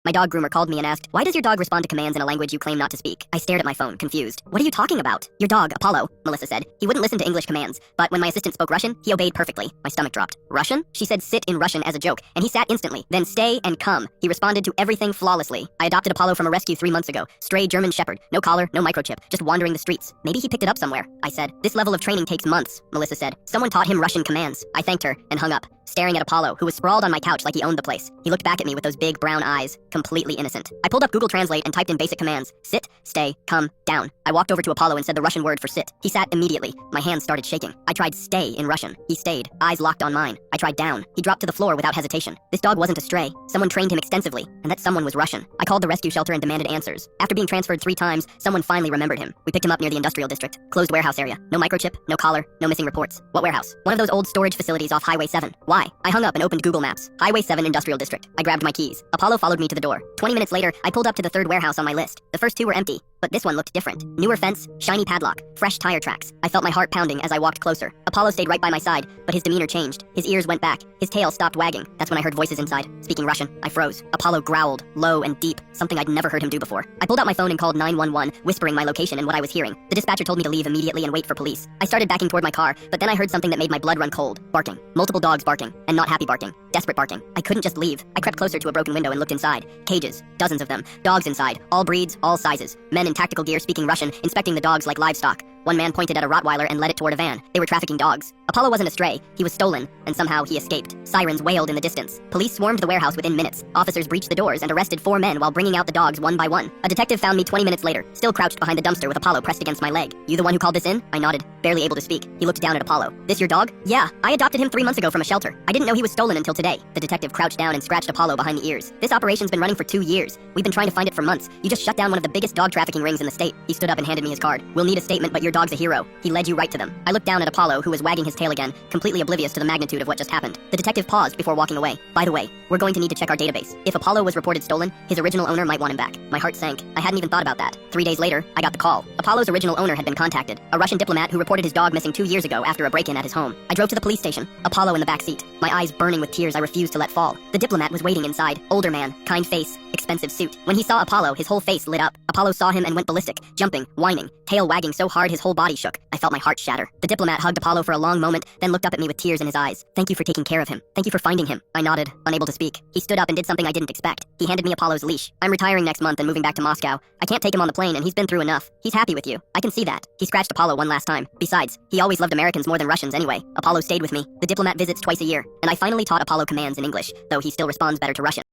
My dog groomer called me and asked, "Why does your dog respond to commands in a language you claim not to speak?" I stared at my phone, confused. "What are you talking about?" "Your dog, Apollo," Melissa said. "He wouldn't listen to English commands, but when my assistant spoke Russian, he obeyed perfectly." My stomach dropped. "Russian?" She said sit in Russian as a joke, and he sat instantly. Then stay and come. He responded to everything flawlessly. I adopted Apollo from a rescue 3 months ago. Stray German Shepherd. No collar, no microchip, just wandering the streets. Maybe he picked it up somewhere, I said. "This level of training takes months," Melissa said. "Someone taught him Russian commands." I thanked her and hung up, staring at Apollo, who was sprawled on my couch like he owned the place. He looked back at me with those big brown eyes, completely innocent. I pulled up Google Translate and typed in basic commands. Sit, stay, come, down. I walked over to Apollo and said the Russian word for sit. He sat immediately. My hands started shaking. I tried stay in Russian. He stayed, eyes locked on mine. I tried down. He dropped to the floor without hesitation. This dog wasn't a stray. Someone trained him extensively, and that someone was Russian. I called the rescue shelter and demanded answers. After being transferred 3 times, someone finally remembered him. We picked him up near the industrial district. Closed warehouse area. No microchip, no collar, no missing reports. What warehouse? One of those old storage facilities off Highway 7. Why? I hung up and opened Google Maps. Highway 7 Industrial District. I grabbed my keys. Apollo followed me to the door. 20 minutes later, I pulled up to the 3rd warehouse on my list. The first 2 were empty, but this one looked different. Newer fence, shiny padlock, fresh tire tracks. I felt my heart pounding as I walked closer. Apollo stayed right by my side, but his demeanor changed. His ears went back. His tail stopped wagging. That's when I heard voices inside, speaking Russian. I froze. Apollo growled, low and deep, something I'd never heard him do before. I pulled out my phone and called 911, whispering my location and what I was hearing. The dispatcher told me to leave immediately and wait for police. I started backing toward my car, but then I heard something that made my blood run cold. Barking. Multiple dogs barking, and not happy barking. Desperate barking. I couldn't just leave. I crept closer to a broken window and looked inside. Cages. Dozens of them. Dogs inside. All breeds, all sizes. Men in tactical gear speaking Russian, inspecting the dogs like livestock. One man pointed at a Rottweiler and led it toward a van. They were trafficking dogs. Apollo wasn't a stray. He was stolen, and somehow he escaped. Sirens wailed in the distance. Police swarmed the warehouse within minutes. Officers breached the doors and arrested 4 men while bringing out the dogs one by one. A detective found me 20 minutes later, still crouched behind the dumpster with Apollo pressed against my leg. "You the one who called this in?" I nodded, barely able to speak. He looked down at Apollo. "This your dog?" "Yeah, I adopted him 3 months ago from a shelter. I didn't know he was stolen until today." The detective crouched down and scratched Apollo behind the ears. "This operation's been running for 2 years. We've been trying to find it for months. You just shut down one of the biggest dog trafficking rings in the state." He stood up and handed me his card. "We'll need a statement, but your dog's a hero. He led you right to them." I looked down at Apollo, who was wagging his tail again, completely oblivious to the magnitude of what just happened. The detective paused before walking away. "By the way, we're going to need to check our database. If Apollo was reported stolen, his original owner might want him back." My heart sank. I hadn't even thought about that. 3 days later, I got the call. Apollo's original owner had been contacted. A Russian diplomat who reported his dog missing 2 years ago after a break-in at his home. I drove to the police station. Apollo in the back seat. My eyes burning with tears I refused to let fall. The diplomat was waiting inside. Older man, kind face, expensive suit. When he saw Apollo, his whole face lit up. Apollo saw him and went ballistic, jumping, whining, tail wagging so hard his whole body shook. I felt my heart shatter. The diplomat hugged Apollo for a long moment, then looked up at me with tears in his eyes. "Thank you for taking care of him. Thank you for finding him." I nodded, unable to speak. He stood up and did something I didn't expect. He handed me Apollo's leash. "I'm retiring next month and moving back to Moscow. I can't take him on the plane and he's been through enough. He's happy with you. I can see that." He scratched Apollo one last time. Besides, he always loved Americans more than Russians anyway. Apollo stayed with me. The diplomat visits twice a year, and I finally taught Apollo commands in English, though he still responds better to Russian.